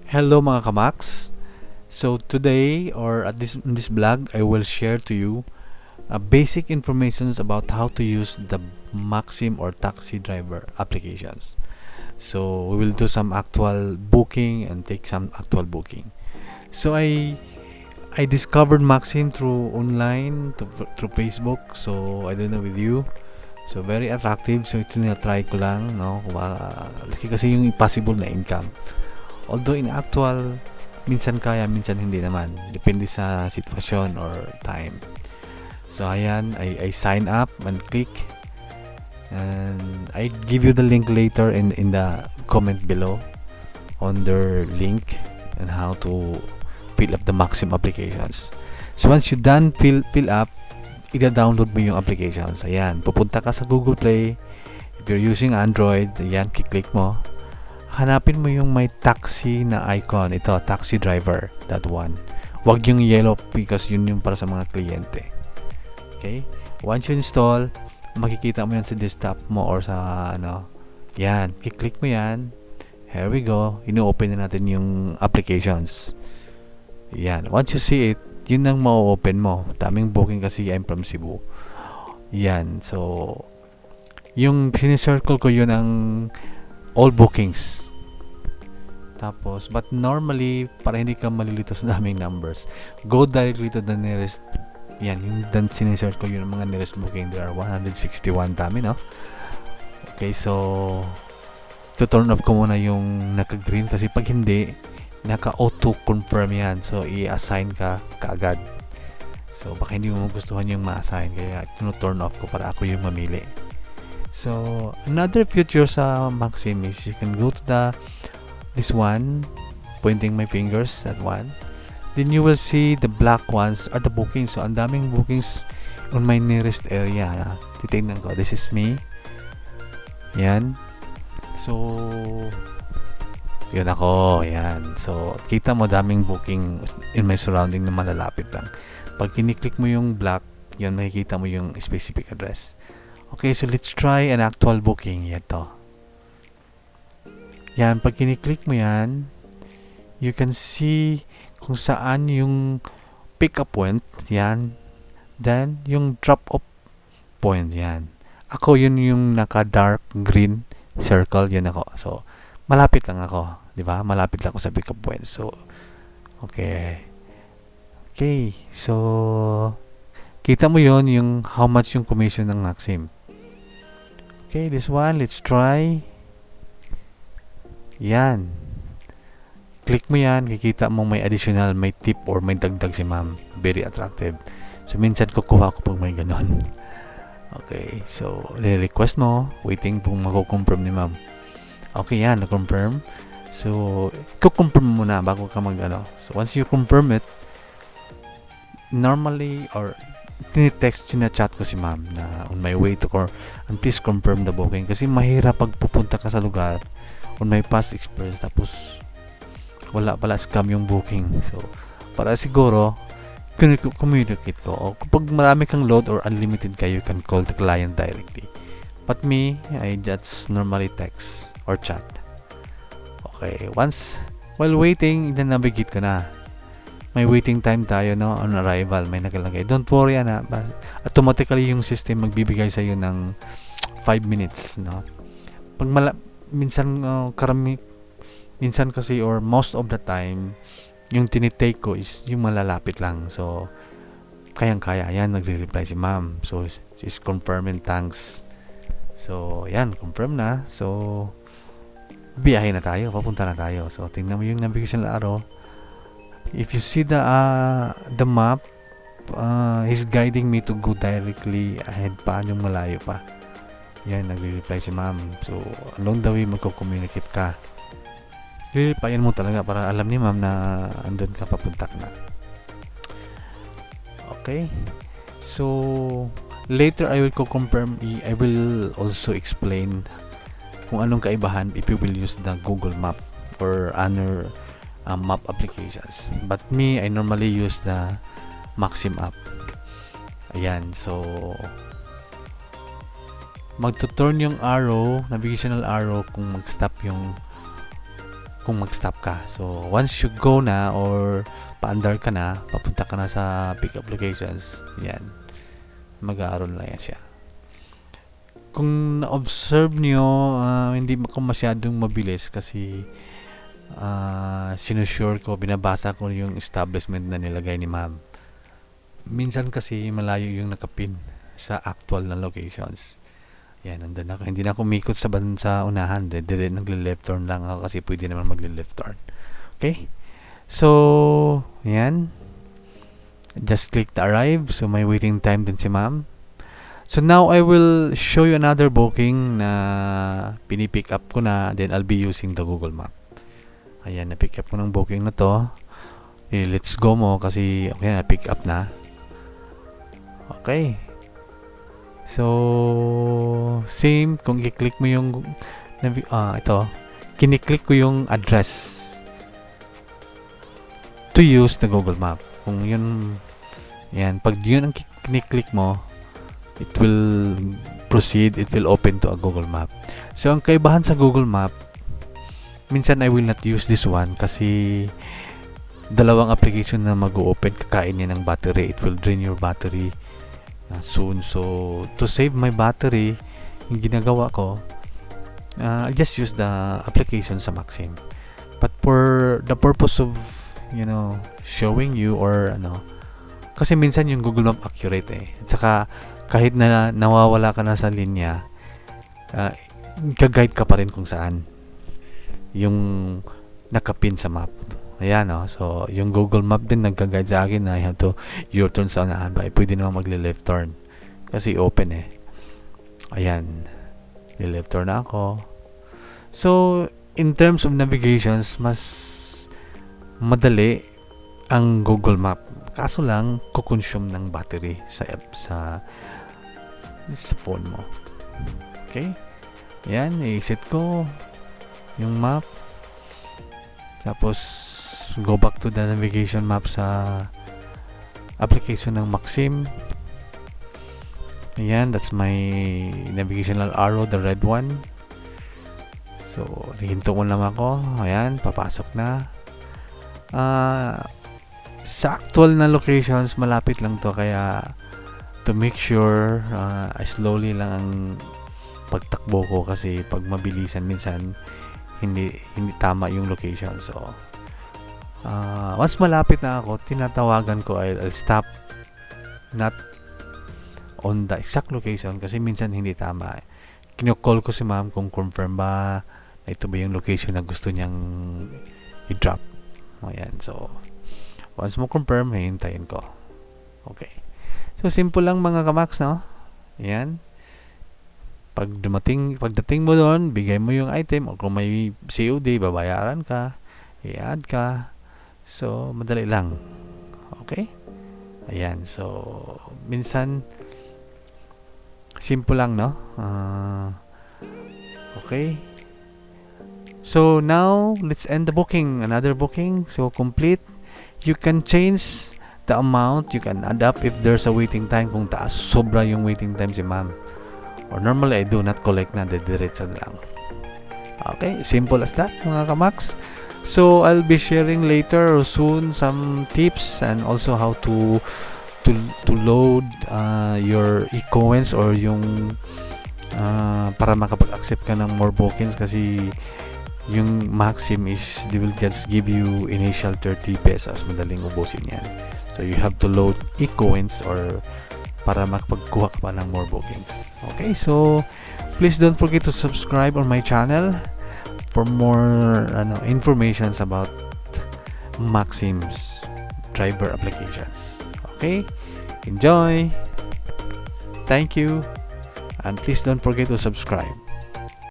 Hello mga kamax. So today or at this blog I will share to you basic informations about how to use the Maxim or taxi driver applications. So we will do some actual booking and take some actual booking. So I discovered Maxim through online through Facebook. So I don't know with you. So very attractive. So ito na try ko lang, no? Laki kasi yung possible na income. Although in actual, minsan kaya, minsan hindi naman. Depende sa sitwasyon or time. So ayan, I sign up and click. And I give you the link later in the comment below on their link and how to fill up the Maxim applications. So once you done fill up, ida-download mo yung applications. Ayan, pupunta ka sa Google Play. If you're using Android, ayan, kiklik mo. Hanapin mo yung may taxi na icon. Ito, taxi driver. That one. Wag yung yellow because yun yung para sa mga kliyente. Okay? Once you install, makikita mo yan sa desktop mo or sa yan. Kiklik mo yan. Here we go. Ino-open na natin yung applications. Yan. Once you see it, yun ang ma-open mo. Daming booking kasi I'm from Cebu. Yan. So, yung sinicircle ko yun ang all bookings. Tapos, but normally, para hindi ka malilito sa daming numbers, go directly to the nearest. Yan, yung sinisircle ko yun ang mga nearest booking. There are 161 dami, no? Okay, so, to turn off ko muna yung naka-green kasi pag hindi, naka-auto confirm yan. So, i-assign ka kaagad. So, baka hindi mo gustuhan yung ma-assign. Kaya, turn off ko para ako yung mamili. So, another feature sa Maxim is you can go to this one, pointing my fingers, that one. Then you will see the black ones are the bookings. So, ang daming bookings on my nearest area. Titignan ko. This is me. Yan. So, yun ako. Yan. So, kita mo daming booking in my surrounding na malalapit lang. Pag kiniklik mo yung black, yun makikita mo yung specific address. Okay, so let's try an actual booking. Ito. Yan, pag kiniklik mo yan, you can see kung saan yung pick-up point. Yan. Then, yung drop-off point. Yan. Ako, yun yung naka-dark green circle. Yun ako. So, malapit lang ako. Diba? Malapit lang ako sa pick-up point. So, okay. Okay. So, kita mo yun, yung how much yung commission ng Maxim. Okay, this one, let's try. Yan. Click mo yan, kikita mo may additional, may tip or may dagdag si ma'am. Very attractive. So, minsan kukuha ko pag may ganon. Okay, so, request mo, waiting kung mako-confirm ni ma'am. Okay, yan, na-confirm. So, kukonfirm mo na bago ka So, once you confirm it, normally, or tinitext, chat ko si ma'am na on my way to and please confirm the booking. Kasi mahirap pag pupunta ka sa lugar on my past experience tapos wala pala, scam yung booking. So, para siguro, communicate ko. O kapag marami kang load or unlimited ka, you can call the client directly. But me, I just normally text or chat. Okay, once, while waiting, navigate ka na. May waiting time tayo, no, on arrival. May nakalagay. Don't worry, automatically yung system magbibigay sa'yo ng 5 minutes, no. Pag minsan, minsan kasi or most of the time, yung tinitake ko is yung malalapit lang. So, kayang-kaya. Yan, nagre-reply si ma'am. So, she's confirming, thanks. So, yan, confirm na. So, biyahe na tayo. Papunta na tayo. So, tingnan mo yung navigation arrow. If you see the map, he's guiding me to go directly ahead pa, yung malayo pa. Yan, nagre-reply si ma'am. So, along the way, magko-communicate ka. Re-replyan mo talaga para alam ni ma'am na andun ka, papunta ka na. Okay. So, later I will confirm. I will also explain kung anong kaibahan if you will use the Google Map or other map applications. But me, I normally use the Maxim app. Ayan. So, magto-turn yung arrow, navigational arrow, kung mag-stop yung kung mag-stop ka. So once you go na or paandar ka na, papunta ka na sa pick applications, yan, mag-aaroon lang yan siya. Kung na-observe nyo, hindi ako masyadong mabilis kasi sinusure ko, binabasa ko yung establishment na nilagay ni ma'am. Minsan kasi malayo yung nakapin sa actual na locations. Yan, nandun ako. Hindi na ako umikot sa unahan. Dire nagle-left turn lang ako kasi pwede naman magle-left turn. Okay? So, yan. Just click the arrive. So, may waiting time din si ma'am. So, now I will show you another booking na pinipick up ko na. Then, I'll be using the Google Map. Ayan, na-pick up ko ng booking na to. Let's go mo kasi, okay, na-pick up na. Okay. So, same, kung i-click mo yung ito, kiniklik ko yung address to use the Google Map. Kung yun, yan, pag yun ang kiniklik mo, it will proceed, it will open to a Google Map. So, ang kaibahan sa Google Map, minsan I will not use this one kasi dalawang application na mag-open, kakain niya ng battery. It will drain your battery soon. So, to save my battery, yung ginagawa ko, I'll just use the application sa Maxim. But for the purpose of, showing you or kasi minsan yung Google Map accurate At saka, kahit na nawawala ka na sa linya, ka-guide ka pa rin kung saan yung nakapin sa map. Ayan, so yung Google Map din nagka-guide sa akin na I have to U-turn sa unahan ba. Pwede naman magle-left turn kasi open Ayan, left turn na ako. So, in terms of navigations, mas madali ang Google Map. Kaso lang, kukonsume ng battery sa phone mo. Okay? Ayan, i-set ko yung map. Tapos, go back to the navigation map sa application ng Maxim. Ayan, that's my navigational arrow, the red one. So, nahinto ko naman ako. Ayan, papasok na. Sa actual na locations, malapit lang to. Kaya, to make sure, slowly lang ang pagtakbo ko kasi pag mabilisan minsan, hindi tama yung location. So, once malapit na ako, tinatawagan ko, I'll stop, not on the exact location kasi minsan hindi tama. Kino-call ko si ma'am kung confirm ba na ito ba yung location na gusto niyang i-drop. Ayan, so once mo confirm, hihintayin ko. Okay. So, simple lang mga kamax, no? Ayan. Pagdating mo doon, bigay mo yung item o kung may COD, babayaran ka, i-add ka. So, madali lang. Okay? Ayan. So, minsan, simple lang, no? Okay. So, now, let's end the booking. Another booking. So, complete. You can change the amount. You can adapt if there's a waiting time. Kung taas, sobra yung waiting time si ma'am. Or normally, I do not collect na. Diretso na lang. Okay? Simple as that, mga kamax. So, I'll be sharing later or soon some tips and also how to load your e-coins or yung para makapag-accept ka ng more bookings kasi yung Maxim is they will just give you initial 30 pesos. Madaling ubusin yan. So, you have to load e-coins or para makapagkuha ka pa ng more bookings. Okay, so please don't forget to subscribe on my channel for more informations about Maxim's driver applications. Okay, enjoy. Thank you, and please don't forget to subscribe.